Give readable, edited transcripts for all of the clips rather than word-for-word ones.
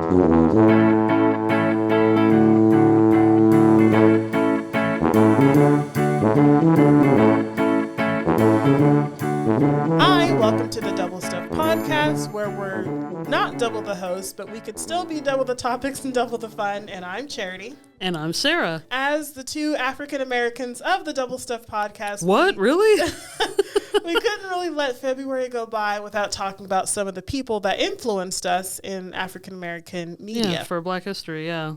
Hi, welcome to the Double Stuff Podcast, where we're not double the host, but we could still be double the topics and double the fun. And I'm Charity. And I'm Sara. As the two African Americans of the Double Stuff Podcast. What? Really? We couldn't really let February go by without talking about some of the people that influenced us in African American media. Yeah, for Black History, yeah.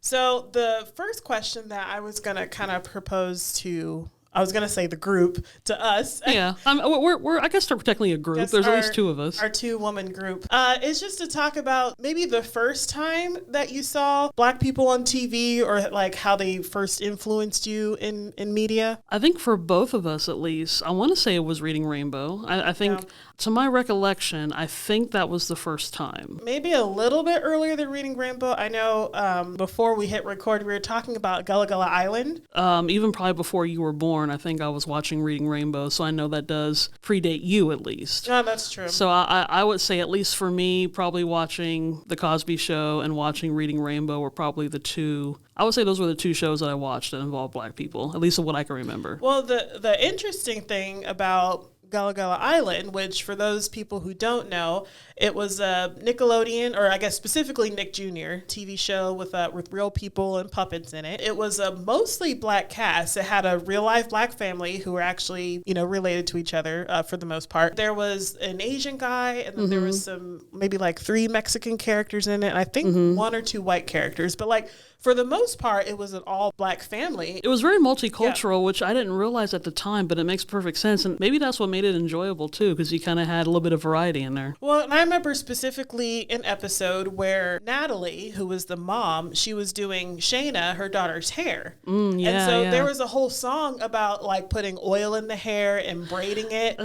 So the first question that I was going to kind of propose to, I was going to say the group, to us. Yeah, we're I guess we're technically a group. There's at least two of us. Our two-woman group. Is just to talk about maybe the first time that you saw Black people on TV, or like how they first influenced you in media. I think for both of us, at least, I want to say it was Reading Rainbow. I think, to my recollection, I think that was the first time. Maybe a little bit earlier than Reading Rainbow. I know before we hit record, we were talking about Gullah Gullah Island. Even probably before you were born, I think I was watching Reading Rainbow, so I know that does predate you at least. Oh, that's true. So I would say, at least for me, probably watching The Cosby Show and watching Reading Rainbow were probably the two. I would say those were the two shows that I watched that involved Black people, at least of what I can remember. Well, the interesting thing about Gullah Gullah Island, which for those people who don't know, it was a Nickelodeon, or I guess specifically Nick Jr. TV show with real people and puppets in it. It was a mostly Black cast. It had a real life Black family who were actually, related to each other for the most part. There was an Asian guy, and then there was some maybe like 3 Mexican characters in it, and I think 1 or 2 white characters. But like, for the most part, it was an all Black family. It was very multicultural, which I didn't realize at the time, but it makes perfect sense. And maybe that's what made it enjoyable, too, because you kind of had a little bit of variety in there. Well, and I remember specifically an episode where Natalie, who was the mom, she was doing Shayna, her daughter's hair. There was a whole song about like putting oil in the hair and braiding it,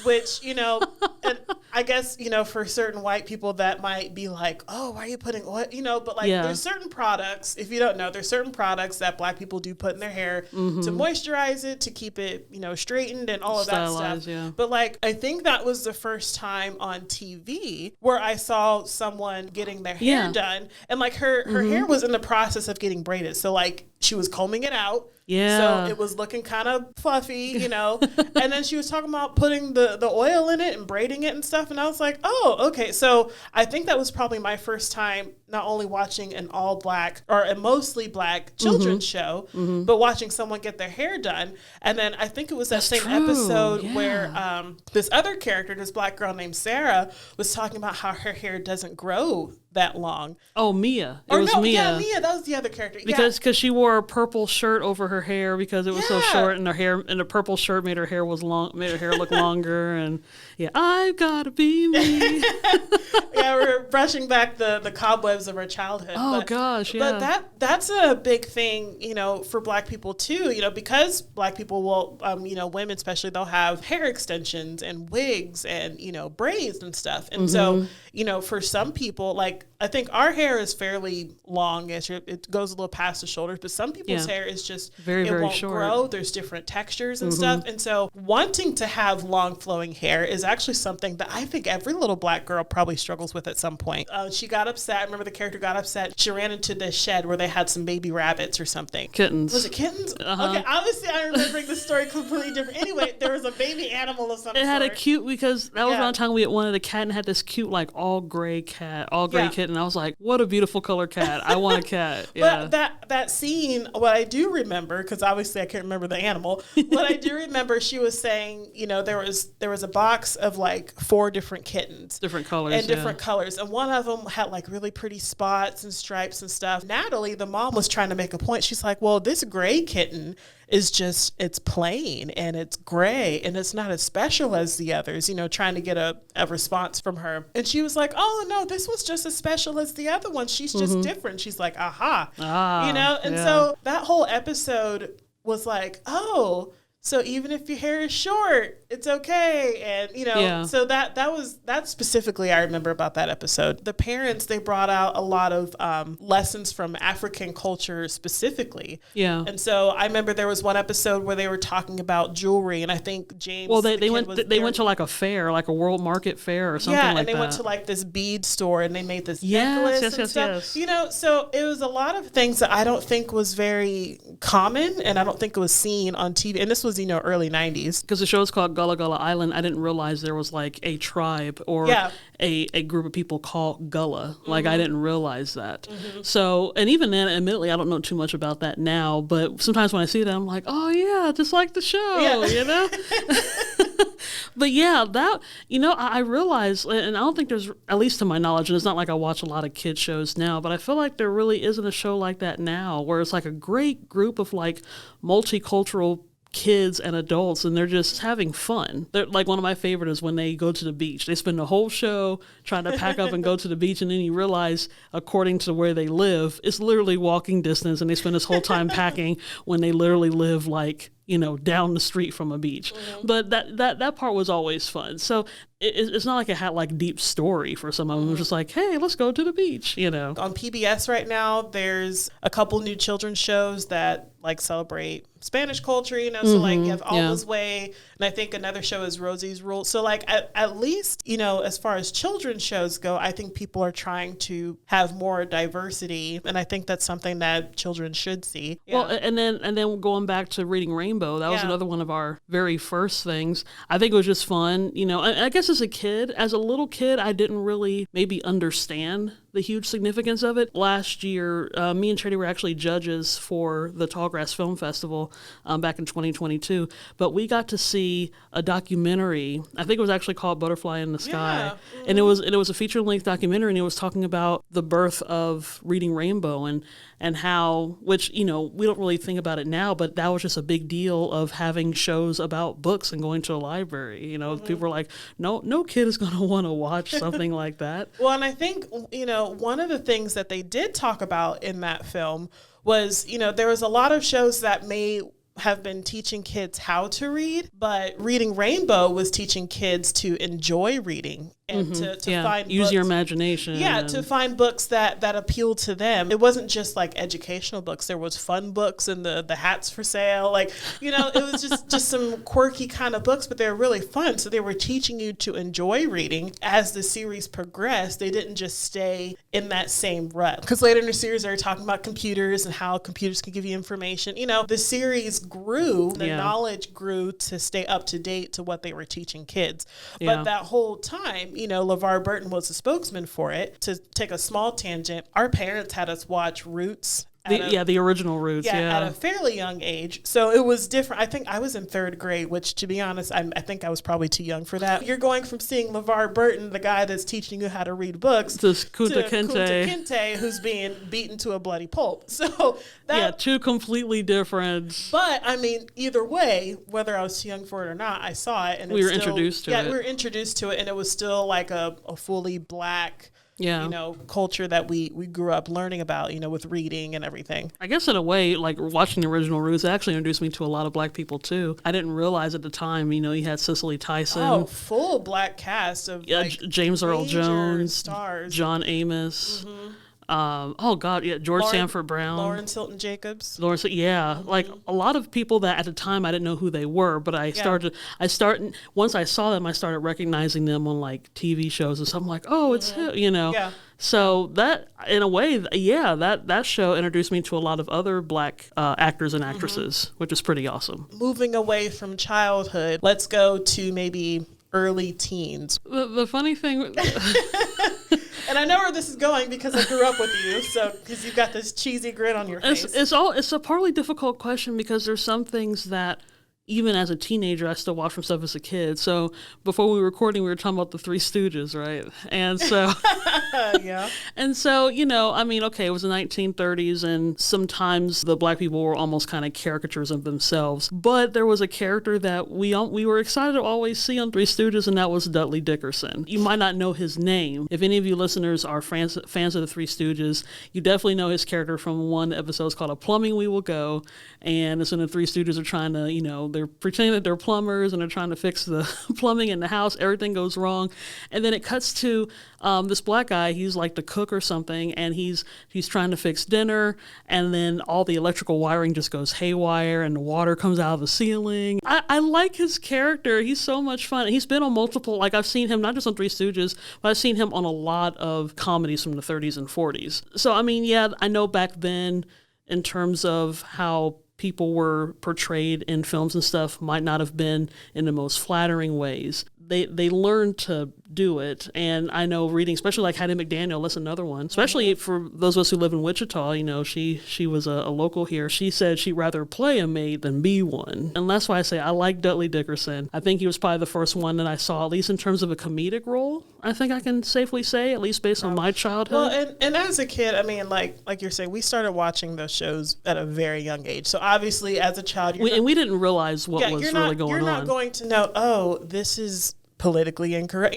which, and I guess, for certain white people that might be like, oh, why are you putting oil? But like there's certain products. If you don't know, there's certain products that Black people do put in their hair to moisturize it, to keep it, straightened and all of that stuff. Yeah. But like, I think that was the first time on TV where I saw someone getting their hair done. And like her hair was in the process of getting braided. So like she was combing it out. Yeah. So it was looking kind of fluffy, and then she was talking about putting the oil in it and braiding it and stuff. And I was like, oh, okay. So I think that was probably my first time not only watching an all Black or a mostly Black children's show, but watching someone get their hair done. And then I think it was that same episode where this other character, this Black girl named Sara, was talking about how her hair doesn't grow that long. Oh, Mia. Mia. Mia. Yeah, that was the other character. Because she wore a purple shirt over her hair because it was so short, and her hair, and the purple shirt made her hair look longer. And I've gotta be me. We're brushing back the cobwebs of our childhood. Oh gosh, yeah. But that's a big thing, for Black people too. Because Black people will, women especially, they'll have hair extensions and wigs and braids and stuff. And so for some people, like, I think our hair is fairly longish. It goes a little past the shoulders, but some people's hair is just very won't short. Grow. There's different textures and stuff. And so wanting to have long flowing hair is actually something that I think every little Black girl probably struggles with at some point. She got upset. I remember the character got upset. She ran into this shed where they had some baby rabbits or something. Kittens. Was it kittens? Okay, obviously I'm remembering the story completely different. Anyway, there was a baby animal of some sort. It had a cute, because that was around the time we wanted a cat, and had this cute, like, all gray kitten. I was like, what a beautiful color cat. I want a cat. Yeah. But that scene, what I do remember, because obviously I can't remember the animal, what I do remember, she was saying, there was a box of like 4 different kittens. Different colors. And different colors. And one of them had like really pretty spots and stripes and stuff. Natalie, the mom, was trying to make a point. She's like, well, this gray kitten is just, it's plain and it's gray and it's not as special as the others, trying to get a response from her. And she was like, oh no, this was just as special as the other one. She's just different. She's like, aha. So that whole episode was like, oh, So even if your hair is short, it's okay. And, so that specifically I remember about that episode. The parents, they brought out a lot of lessons from African culture specifically. Yeah. And so I remember there was one episode where they were talking about jewelry, and I think James. Well, they went to like a fair, like a world market fair or something like that. Yeah, and they went to like this bead store, and they made this necklace and stuff. Yes. So it was a lot of things that I don't think was very common, and I don't think it was seen on TV. And this was, early 90s. Because the show is called Gullah Gullah Island, I didn't realize there was like a tribe or a group of people called Gullah. Like, I didn't realize that. So, and even then, admittedly, I don't know too much about that now, but sometimes when I see that, I'm like, oh yeah, just like the show, But yeah, that, I realize, and I don't think there's, at least to my knowledge, and it's not like I watch a lot of kids shows now, but I feel like there really isn't a show like that now, where it's like a great group of like multicultural kids and adults, and they're just having fun. They're like, one of my favorite is when they go to the beach. They spend the whole show trying to pack up and go to the beach, and then you realize, according to where they live, it's literally walking distance, and they spend this whole time packing when they literally live like, down the street from a beach. But that part was always fun. So it's not like it had like deep story for some of them. It was just like, hey, let's go to the beach, On PBS right now, there's a couple new children's shows that like celebrate Spanish culture, so like you have Alma's Way, and I think another show is Rosie's Rule. So like at least, as far as children's shows go, I think people are trying to have more diversity, and I think that's something that children should see. Yeah. Well, and then going back to Reading Rainbow, that was another one of our very first things. I think it was just fun, I guess as a little kid, I didn't really maybe understand the huge significance of it. Last year, me and Charity were actually judges for the Tallgrass Film Festival back in 2022, but we got to see a documentary. I think it was actually called Butterfly in the Sky, and it was a feature-length documentary, and it was talking about the birth of Reading Rainbow and how, which, we don't really think about it now, but that was just a big deal of having shows about books and going to a library. People were like, no kid is going to want to watch something like that. Well, and I think, one of the things that they did talk about in that film was, there was a lot of shows that may have been teaching kids how to read, but Reading Rainbow was teaching kids to enjoy reading and to find use books, your imagination. Yeah, to find books that appeal to them. It wasn't just like educational books. There was fun books and the hats for sale. Like, it was just some quirky kind of books, but they were really fun. So they were teaching you to enjoy reading. As the series progressed, they didn't just stay in that same rut. Because later in the series, they were talking about computers and how computers can give you information. The series grew, the knowledge grew to stay up to date to what they were teaching kids. But that whole time, LeVar Burton was the spokesman for it. To take a small tangent, our parents had us watch Roots. The original Roots, at a fairly young age. So it was different. I think I was in third grade, which, to be honest, I think I was probably too young for that. You're going from seeing LeVar Burton, the guy that's teaching you how to read books, to Kunta Kinte, who's being beaten to a bloody pulp. So two completely different. But I mean, either way, whether I was too young for it or not, I saw it, and we were introduced to it. Yeah, we were introduced to it, and it was still like a fully black. Culture that we grew up learning about, with reading and everything. I guess in a way, like watching the original Roots actually introduced me to a lot of black people too. I didn't realize at the time, you had Cicely Tyson. Oh, full black cast of James Earl Jones, stars. John Amos. George Sanford Brown, Lawrence Hilton Jacobs. Like a lot of people that at the time I didn't know who they were, but once I saw them, I started recognizing them on like TV shows and something like, oh, it's him, Yeah. So that, in a way, that show introduced me to a lot of other black actors and actresses, which is pretty awesome. Moving away from childhood, let's go to maybe early teens. The funny thing... And I know where this is going because I grew up with you, so because you've got this cheesy grin on your face. It's a partly difficult question because there's some things that even as a teenager I still watch from stuff as a kid. So before we were recording, we were talking about the Three Stooges, right? And so Yeah. And so, I mean, okay, it was the 1930s, and sometimes the black people were almost kind of caricatures of themselves. But there was a character that we were excited to always see on Three Stooges, and that was Dudley Dickerson. You might not know his name. If any of you listeners are fans of the Three Stooges, you definitely know his character from one episode. It's called A Plumbing We Will Go. And it's when the Three Stooges are trying to, they're pretending that they're plumbers and they're trying to fix the plumbing in the house. Everything goes wrong. And then it cuts to this black guy. He's like the cook or something, and he's trying to fix dinner, and then all the electrical wiring just goes haywire and the water comes out of the ceiling. I like his character. He's so much fun. He's been on multiple, like I've seen him not just on Three Stooges, but I've seen him on a lot of comedies from the 30s and 40s. So, I mean, yeah, I know back then in terms of how people were portrayed in films and stuff might not have been in the most flattering ways. They learned to do it. And I know reading, especially like Hattie McDaniel, that's another one, especially for those of us who live in Wichita, she was a local here. She said she'd rather play a maid than be one. And that's why I say I like Dudley Dickerson. I think he was probably the first one that I saw, at least in terms of a comedic role, I think I can safely say, at least based on my childhood. Well, and as a kid, I mean, like you're saying, we started watching those shows at a very young age. So obviously as a child, we didn't realize what was really going on. You're not going to know, oh, this is politically incorrect.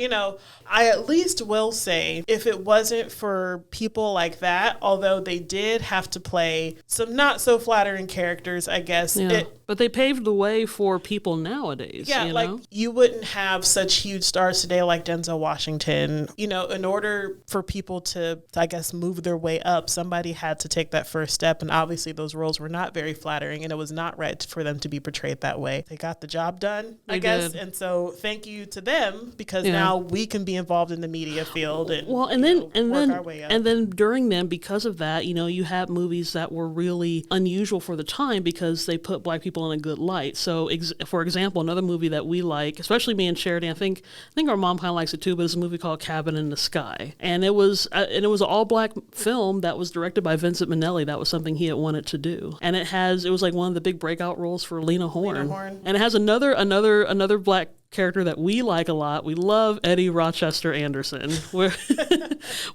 I at least will say, if it wasn't for people like that, although they did have to play some not so flattering characters, I guess. Yeah. But they paved the way for people nowadays. Yeah, like you wouldn't have such huge stars today like Denzel Washington. In order for people to, I guess, move their way up, somebody had to take that first step. And obviously those roles were not very flattering, and it was not right for them to be portrayed that way. They got the job done, I guess. And so thank you to them, because now we can be involved in the media field and work our way up. And then during them, because of that, you had movies that were really unusual for the time because they put black people in a good light. So, for example, another movie that we like, especially me and Charity, I think our mom kind of likes it too, but it's a movie called Cabin in the Sky, and it was an all black film that was directed by Vincent Minnelli. That was something he had wanted to do, and it was like one of the big breakout roles for Lena Horne. And it has another black character that we like a lot. We love Eddie Rochester Anderson.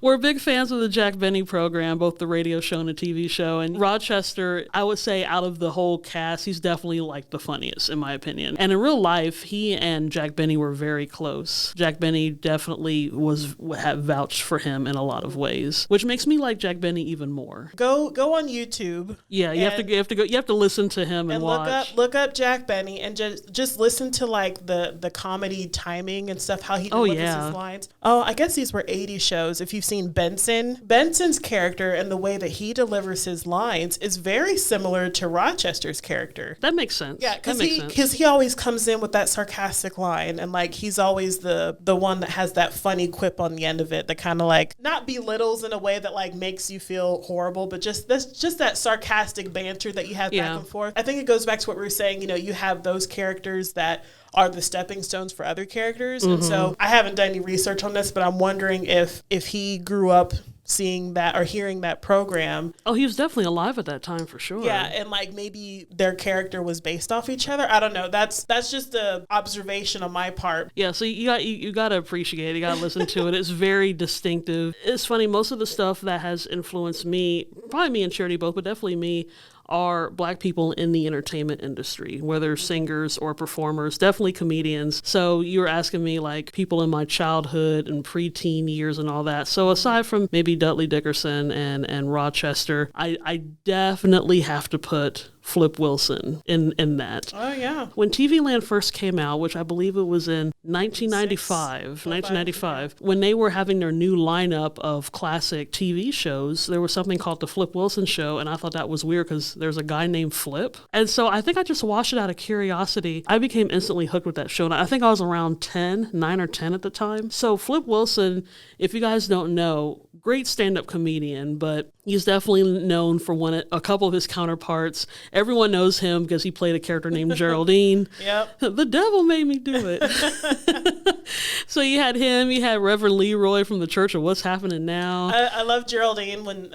We're big fans of the Jack Benny program, both the radio show and the TV show. And Rochester, I would say out of the whole cast, he's definitely like the funniest in my opinion. And in real life, he and Jack Benny were very close. Jack Benny definitely had vouched for him in a lot of ways, which makes me like Jack Benny even more. Go on YouTube. Yeah, you have to listen to him and watch. Look up Jack Benny and just listen to like the comedy timing and stuff, how he delivers his lines. Oh, I guess these were 80s shows. If you've seen Benson's character and the way that he delivers his lines is very similar to Rochester's character. That makes sense. Yeah, because he always comes in with that sarcastic line, and like he's always the one that has that funny quip on the end of it that kind of like not belittles in a way that like makes you feel horrible, but just that sarcastic banter that you have back and forth. I think it goes back to what we were saying. You have those characters that are the stepping stones for other characters. And so I haven't done any research on this, but I'm wondering if he grew up seeing that or hearing that program. Oh, he was definitely alive at that time for sure. Yeah, and like maybe their character was based off each other. I don't know. That's just an observation on my part. Yeah, so you got to appreciate it. You got to listen to it. It's very distinctive. It's funny, most of the stuff that has influenced me, probably me and Charity both, but definitely me, are black people in the entertainment industry, whether singers or performers, definitely comedians. So you were asking me like people in my childhood and preteen years and all that. So aside from maybe Dudley Dickerson and Rochester, I definitely have to put Flip Wilson in that. Oh, yeah. When TV Land first came out, which I believe it was in 1995, when they were having their new lineup of classic TV shows, there was something called The Flip Wilson Show, and I thought that was weird because there's a guy named Flip. And so I think I just watched it out of curiosity. I became instantly hooked with that show, and I think I was around 9 or 10 at the time. So Flip Wilson, if you guys don't know, great stand-up comedian, but he's definitely known for a couple of his counterparts Everyone knows him because he played a character named Geraldine. Yep. The devil made me do it. So you had him, you had Reverend Leroy from the Church of What's Happening Now. I love Geraldine when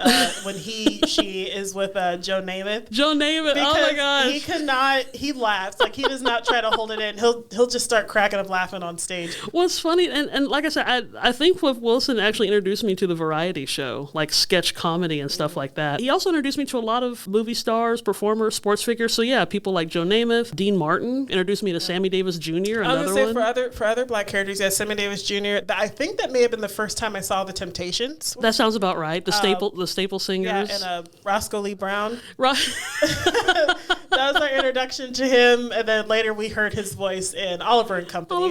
she is with Joe Namath. Joe Namath, oh my gosh. He laughs. Like, he does not try to hold it in. He'll just start cracking up laughing on stage. What's funny, and like I said, I think Flip Wilson actually introduced me to the variety show, like sketch comedy and stuff like that. He also introduced me to a lot of movie stars, performers, sports figures. So yeah, people like Joe Namath, Dean Martin introduced me to Sammy Davis Jr. I was going to say, for other black characters, yeah, Sammy Davis Jr. I think that may have been the first time I saw the Temptations. That sounds about right. The staple singers. Yeah, and Roscoe Lee Brown. Right. That was our introduction to him, and then later we heard his voice in Oliver and Company.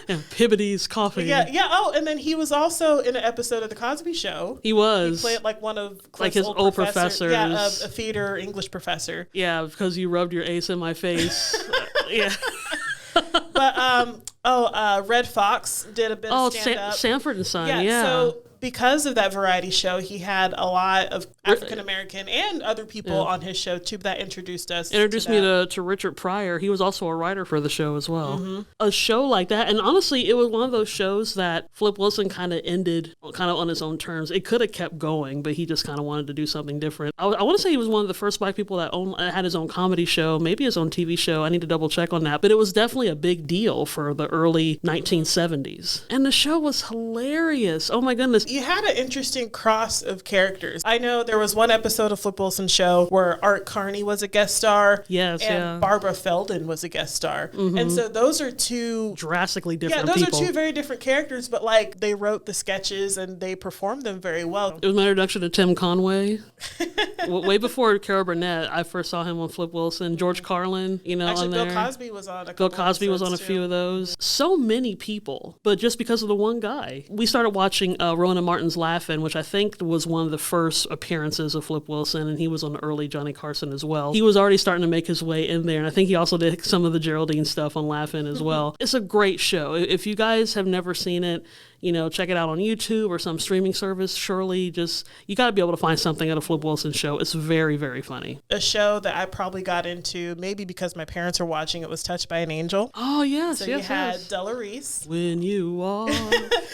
Yeah, Pibbity's Coffee. Yeah. Oh, and then he was also in an episode of The Cosby Show. He was. He played like one of Cliff's like his old professors. Yeah, a theater English professor. Yeah, because you rubbed your ace in my face. Yeah. But Red Fox did a bit of stand-up. Sanford and Son, yeah. So because of that variety show, he had a lot of African American and other people on his show too that introduced us. Introduced me to Richard Pryor. He was also a writer for the show as well. Mm-hmm. A show like that, and honestly, it was one of those shows that Flip Wilson kind of ended kind of on his own terms. It could have kept going, but he just kind of wanted to do something different. I want to say he was one of the first black people that had his own comedy show, maybe his own TV show. I need to double check on that, but it was definitely a big deal for the early 1970s. And the show was hilarious. Oh my goodness. You had an interesting cross of characters. I know there was one episode of Flip Wilson's show where Art Carney was a guest star. Yes, and Barbara Feldon was a guest star. Mm-hmm. And so those are two drastically different people. Yeah, those are two very different characters, but like they wrote the sketches and they performed them very well. It was my introduction to Tim Conway. Way before Carol Burnett, I first saw him on Flip Wilson. George Carlin, Actually, on there. Bill Cosby was on a few of those. So many people, but just because of the one guy. We started watching Rona Martin's Laugh-In, which I think was one of the first appearances of Flip Wilson, and he was on the early Johnny Carson as well. He was already starting to make his way in there, and I think he also did some of the Geraldine stuff on Laugh-In as well. It's a great show. If you guys have never seen it, check it out on YouTube or some streaming service. Surely you got to be able to find something at a Flip Wilson show. It's very, very funny. A show that I probably got into, maybe because my parents were watching it, was Touched by an Angel. Oh, yes. So you had Della Reese. When you walk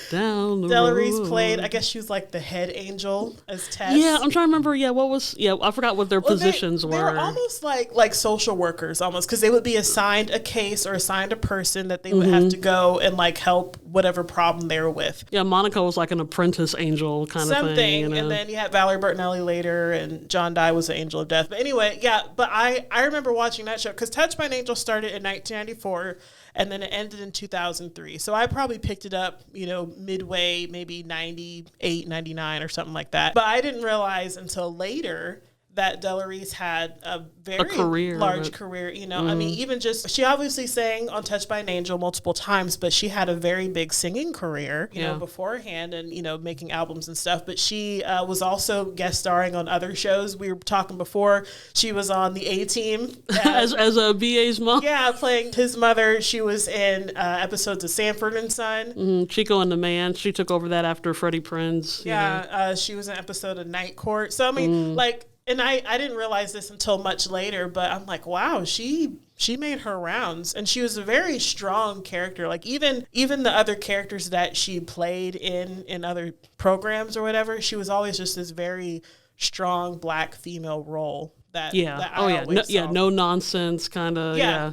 down the Della road. Reese played, I guess she was like the head angel as Tess. Yeah, I'm trying to remember. I forgot what their positions were. They were almost like social workers, almost, because they would be assigned a case or assigned a person that they would have to go and like help whatever problem they were with. Yeah, Monica was like an apprentice angel kind of thing. And then you had Valerie Bertinelli later, and John Dye was the angel of death. But anyway, but I remember watching that show because Touched by an Angel started in 1994, and then it ended in 2003. So I probably picked it up, midway, maybe 98, 99 or something like that. But I didn't realize until later that Della Reese had a very large career, I mean, even she obviously sang on Touched by an Angel multiple times, but she had a very big singing career, beforehand and, making albums and stuff. But she was also guest starring on other shows. We were talking before. She was on the A-Team. as a BA's mom? Yeah, playing his mother. She was in episodes of Sanford and Son. Mm-hmm. Chico and the Man. She took over that after Freddie Prinze. Yeah, she was in an episode of Night Court. So, I mean, and I didn't realize this until much later, but I'm like, wow, she made her rounds, and she was a very strong character. Like even the other characters that she played in other programs or whatever, she was always just this very strong black female role. No nonsense kind of. Yeah,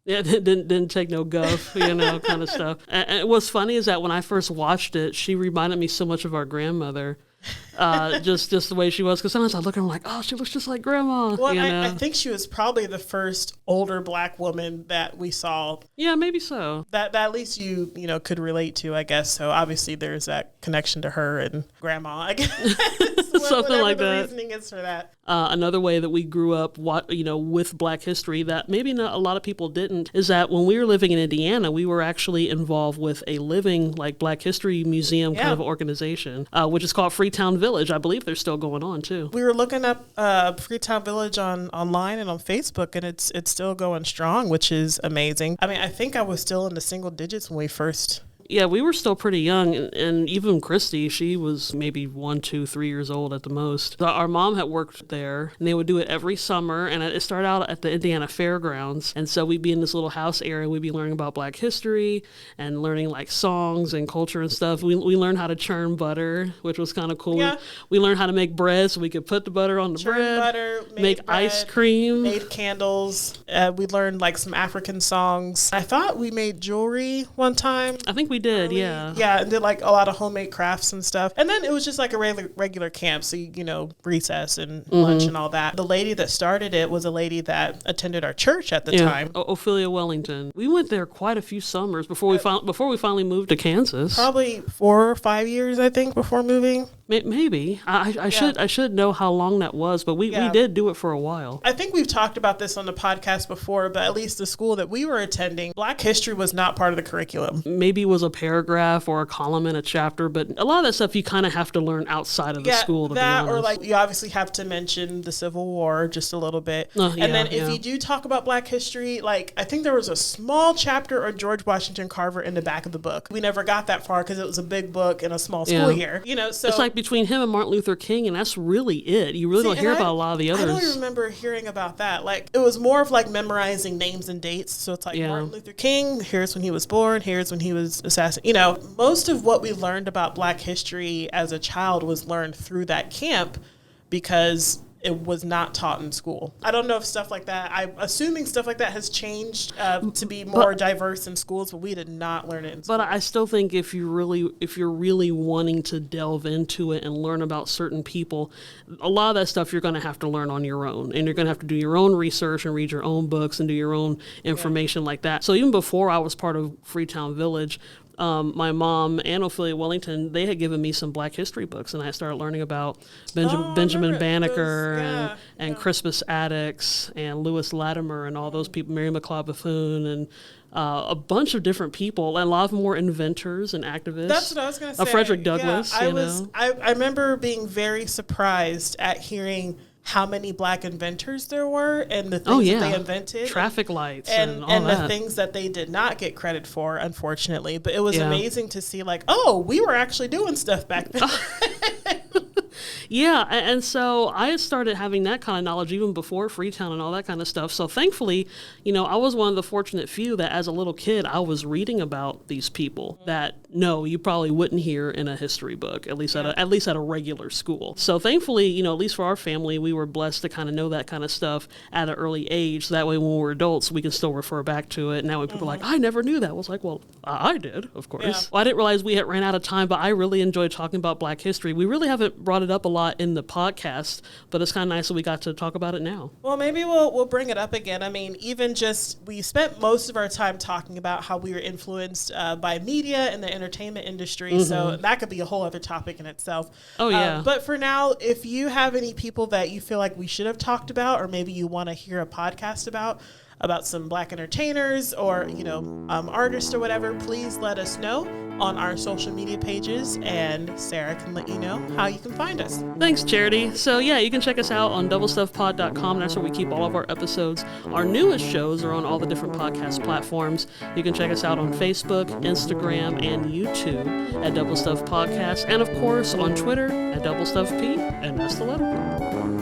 didn't take no guff, kind of stuff. And what's funny is that when I first watched it, she reminded me so much of our grandmother. Just the way she was, because sometimes I look at her and I'm like, oh, she looks just like grandma. Well, I think she was probably the first older black woman that we saw. Yeah, maybe so. That at least you could relate to, I guess. So obviously there's that connection to her and grandma, I guess. Something like that. The reasoning is for that. Another way that we grew up, with Black history that maybe not a lot of people didn't, is that when we were living in Indiana, we were actually involved with a living Black History Museum kind of organization, which is called Freetown Village. I believe they're still going on too. We were looking up Freetown Village online and on Facebook, and it's still going strong, which is amazing. I mean, I think I was still in the single digits when we first Yeah, we were still pretty young, and even Christy, she was maybe 1, 2, 3 years old at the most. Our mom had worked there, and they would do it every summer, and it started out at the Indiana Fairgrounds, and so we'd be in this little house area, we'd be learning about Black history, and learning like songs and culture and stuff. We learned how to churn butter, which was kind of cool. Yeah. We learned how to make bread, so we could put the butter on the bread, butter, make bread, ice cream. Made candles. We learned like some African songs. I thought we made jewelry one time. I think we did, yeah. Yeah, and did like a lot of homemade crafts and stuff. And then it was just like a regular camp. So, recess and lunch and all that. The lady that started it was a lady that attended our church at the time. Ophelia Wellington. We went there quite a few summers before we finally moved to Kansas. Probably 4 or 5 years, I think, before moving. Maybe. I should know how long that was, but we did do it for a while. I think we've talked about this on the podcast before, but at least the school that we were attending, Black history was not part of the curriculum. Maybe it was a paragraph or a column in a chapter, but a lot of that stuff you kind of have to learn outside of the school, to be honest. Or like you obviously have to mention the Civil War just a little bit. And then if you do talk about Black history, like I think there was a small chapter on George Washington Carver in the back of the book. We never got that far because it was a big book in a small school year. So it's like between him and Martin Luther King, and that's really it. You really don't hear about a lot of the others. I don't remember hearing about that. Like it was more of like memorizing names and dates. So it's like Martin Luther King, here's when he was born, here's when he was assassinated. Most of what we learned about Black history as a child was learned through that camp because it was not taught in school. I don't know if stuff like that, I'm assuming stuff like that has changed to be more diverse in schools, but we did not learn it in school. But I still think if you're really wanting to delve into it and learn about certain people, a lot of that stuff you're going to have to learn on your own, and you're going to have to do your own research and read your own books and do your own information like that. So even before I was part of Freetown Village, my mom and Ophelia Wellington, they had given me some Black history books, and I started learning about Benjamin Banneker and Crispus Attucks and Lewis Latimer and all those people, Mary McLeod Bethune, and a bunch of different people, and a lot of them were inventors and activists. That's what I was going to say. Frederick Douglass. I remember being very surprised at hearing how many Black inventors there were and the things that they invented. Traffic lights and all that. The things that they did not get credit for, unfortunately. But it was amazing to see like, we were actually doing stuff back then. Yeah, and so I had started having that kind of knowledge even before Freetown and all that kind of stuff. So thankfully, I was one of the fortunate few that as a little kid, I was reading about these people that, you probably wouldn't hear in a history book, at least at a regular school. So thankfully, at least for our family, we were blessed to kind of know that kind of stuff at an early age. So that way when we're adults, we can still refer back to it. Now when people are like, I never knew that, I was like, well, I did, of course. Yeah. Well, I didn't realize we had ran out of time, but I really enjoyed talking about Black history. We really haven't brought it up a lot in the podcast, but it's kind of nice that we got to talk about it now. Well, maybe we'll bring it up again. I mean, even just we spent most of our time talking about how we were influenced by media and the entertainment industry, so that could be a whole other topic in itself. Oh, yeah. But for now, if you have any people that you feel like we should have talked about, or maybe you want to hear a podcast about some Black entertainers or, artists or whatever, please let us know on our social media pages, and Sarah can let you know how you can find us. Thanks, Charity. So yeah, you can check us out on doublestuffpod.com. That's where we keep all of our episodes. Our newest shows are on all the different podcast platforms. You can check us out on Facebook, Instagram, and YouTube at Double Stuff Podcast, and of course on Twitter at Double Stuff P, and that's the letter.